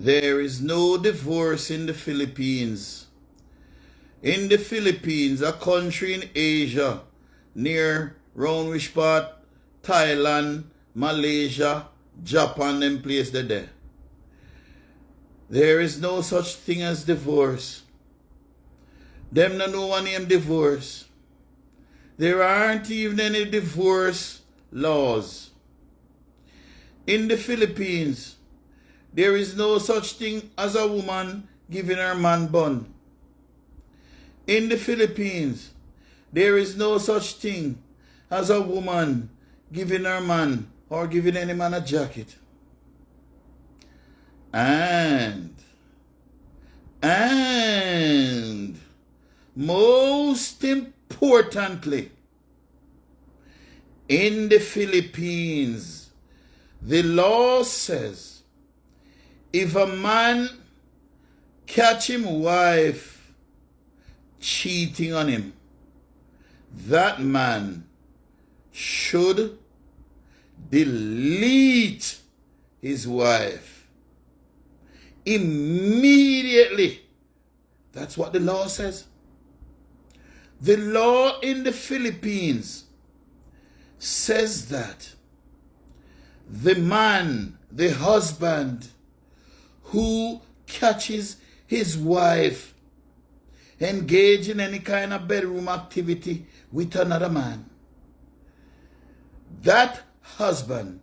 There is no divorce in the Philippines. In the Philippines, a country in Asia, near round which part, Thailand, Malaysia, Japan, them place there. There is no such thing as divorce. Them no know one name divorce. There aren't even any divorce laws. In the Philippines, there is no such thing as a woman giving her man bun. In the Philippines, there is no such thing as a woman giving her man or giving any man a jacket. And most importantly, in the Philippines, the law says if a man catch him wife cheating on him, that man should delete his wife immediately. That's what the law says. The law in the Philippines says that the man, the husband, who catches his wife engage in any kind of bedroom activity with another man, that husband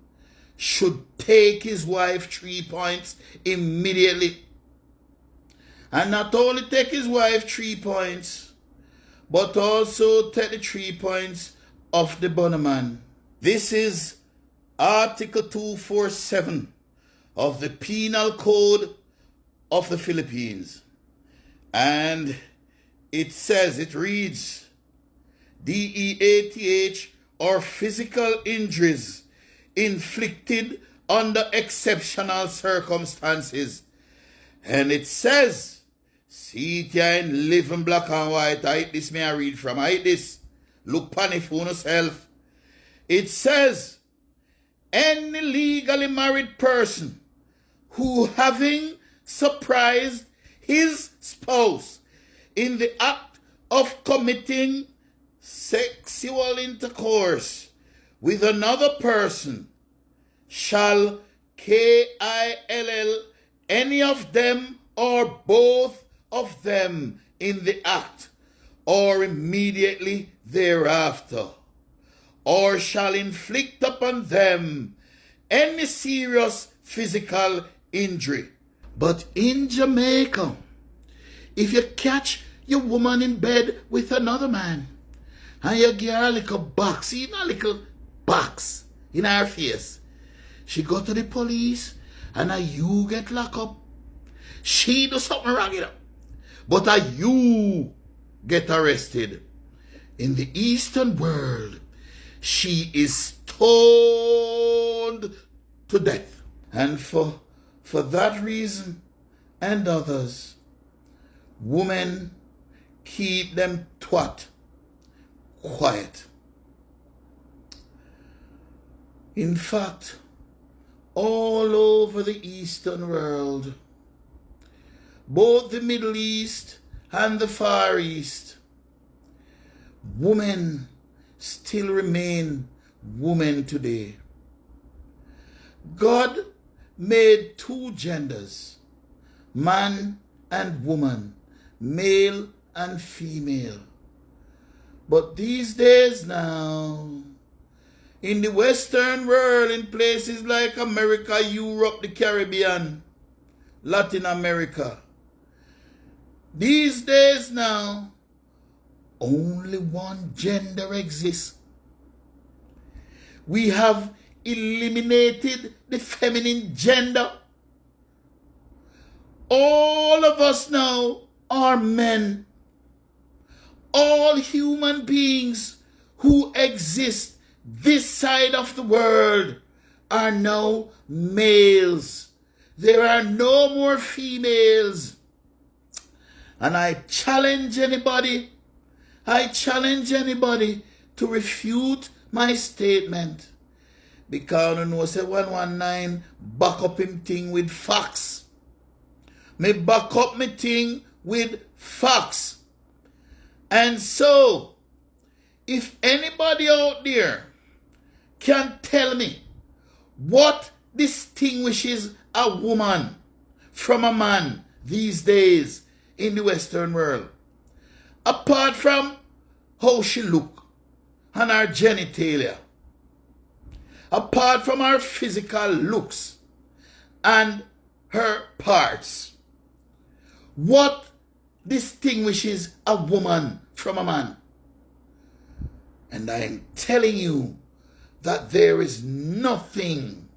should take his wife 3 points immediately. And not only take his wife 3 points, but also take the 3 points of the bonneman. This is Article 247 of the Penal Code of the Philippines. And it says, it reads, DEATH or physical injuries inflicted under exceptional circumstances. And it says, see it here in living black and white. I hate this, may I read from? I hate this. Look pan it for yourself. It says, any legally married person who, having surprised his spouse in the act of committing sexual intercourse with another person, shall KILL any of them or both of them in the act or immediately thereafter, or shall inflict upon them any serious physical injury. But in Jamaica, if you catch your woman in bed with another man, and you give her a little box, a little box in her face, she go to the police, and you get locked up. She do something wrong, but you get arrested. In the Eastern world, she is stoned to death. And for that reason and others, women keep them twat quiet. In fact, all over the Eastern world, both the Middle East and the Far East, women still remain women today. God made two genders, man and woman, male and female. But these days now, in the Western world, in places like America, Europe, the Caribbean, Latin America, these days now, only one gender exists. We have eliminated the feminine gender. All of us now are men. All human beings who exist this side of the world are now males. There are no more females. And I challenge anybody to refute my statement. Because you know, say 119 back up him thing with facts. Me back up me thing with facts. And so, if anybody out there can tell me what distinguishes a woman from a man these days in the Western world, apart from how she look and her genitalia, apart from her physical looks and her parts, what distinguishes a woman from a man? And I'm telling you that there is nothing.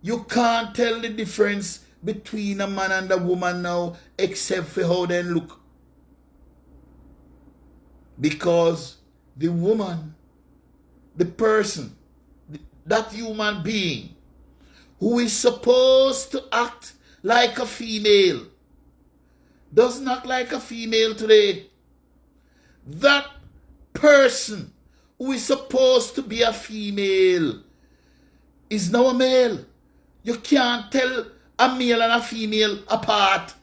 You can't tell the difference between a man and a woman now except for how they look. Because the woman, the person, that human being who is supposed to act like a female doesn't act like a female today. That person who is supposed to be a female is now a male. You can't tell a male and a female apart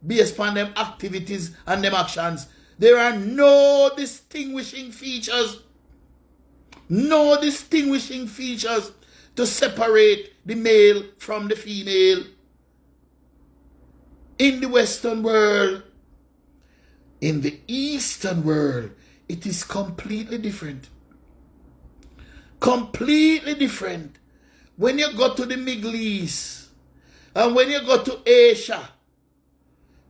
based on them activities and them actions. There are no distinguishing features. No distinguishing features to separate the male from the female. In the Western world, in the Eastern world, it is completely different. Completely different. When you go to the Middle East and when you go to Asia,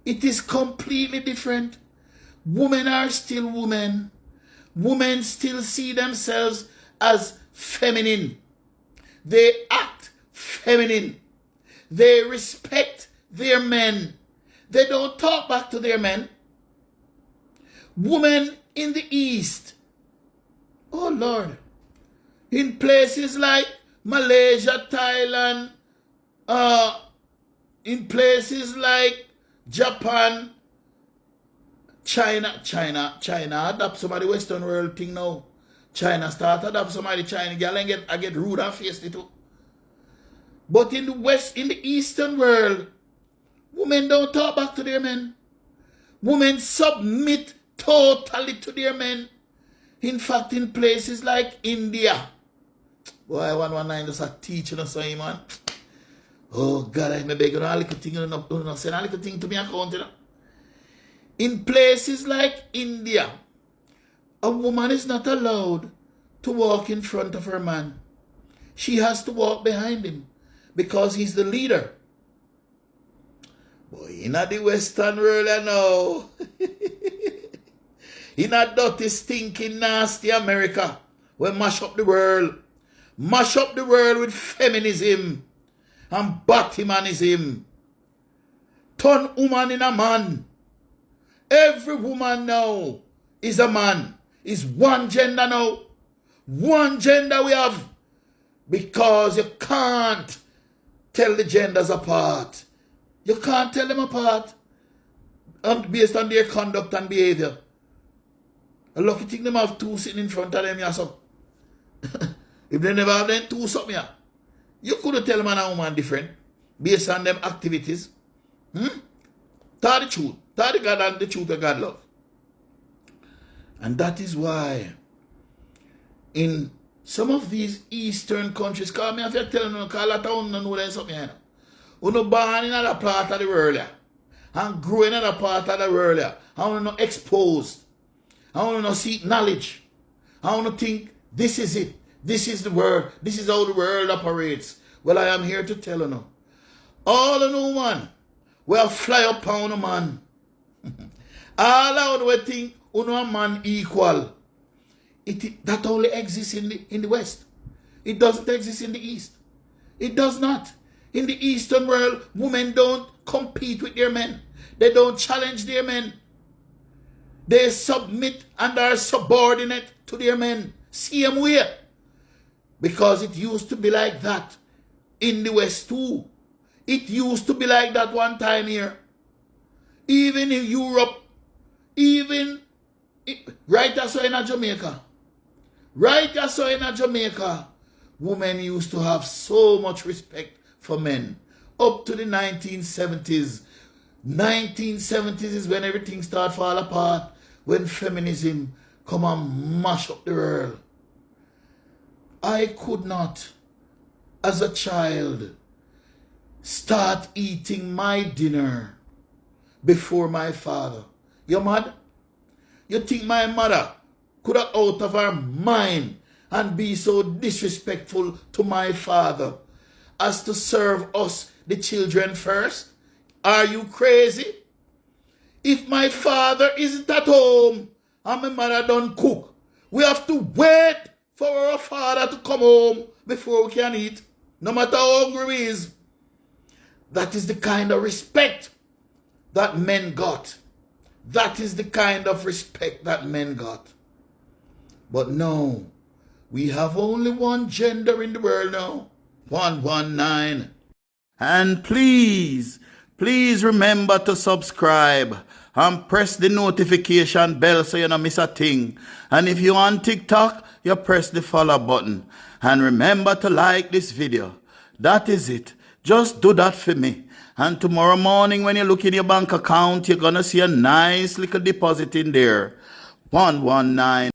it is completely different. Women are still women. Women still see themselves as feminine. They act feminine. They respect their men. They don't talk back to their men. Women in the East, oh Lord, in places like Malaysia, Thailand, in places like Japan, China adopt some of the Western world thing now. China start adopt some of the China girl and get rude and feisty too. But in the Eastern world, women don't talk back to their men. Women submit totally to their men. In fact, in places like India, boy, I want one line just a teaching or something, man. Oh God, I may beg you a little thing, you know, send a little thing to me account, you know. In places like India, a woman is not allowed to walk in front of her man. She has to walk behind him because he's the leader. Boy, in the Western world, I know. In a dirty, stinking, nasty America, we mash up the world. Mash up the world with feminism and Batmanism. Turn woman in a man. Every woman now is a man. Is one gender now. One gender we have. Because you can't tell the genders apart. You can't tell them apart based on their conduct and behavior. A lucky thing them have two sitting in front of them, yeah, so. If they never have them two something, yeah, you couldn't tell man and woman different based on them activities. Tell the truth. Tell the God and the truth of God love. And that is why in some of these Eastern countries, because me have to tell you, because a lot of them know there's something here. You know, born in another part of the world, yeah, and grow in another part of the world, yeah, and you know, exposed. I want to seek knowledge. I want to think, this is it. This is the world. This is how the world operates. Well, I am here to tell you now. All in no man will fly up on a man. All out we think a man equal. That only exists in the West. It doesn't exist in the East. It does not. In the Eastern world, women don't compete with their men. They don't challenge their men. They submit and are subordinate to their men. Same way. Because it used to be like that in the West too. It used to be like that one time here. Even in Europe. Right as so in Jamaica. Right as so in Jamaica. Women used to have so much respect for men. up to the 1970s. 1970s is when everything started fall apart, when feminism come and mash up the world. I could not, as a child, start eating my dinner before my father. You mad? You think my mother could have out of her mind and be so disrespectful to my father as to serve us, the children, first? Are you crazy? If my father isn't at home and my mother don't cook, we have to wait for our father to come home before we can eat, no matter how hungry we is. That is the kind of respect that men got. That is the kind of respect that men got. But no, we have only one gender in the world now. 119. And please remember to subscribe and press the notification bell so you don't miss a thing. And if you're on TikTok, you press the follow button. And remember to like this video. That is it. Just do that for me. And tomorrow morning when you look in your bank account, you're going to see a nice little deposit in there. 119.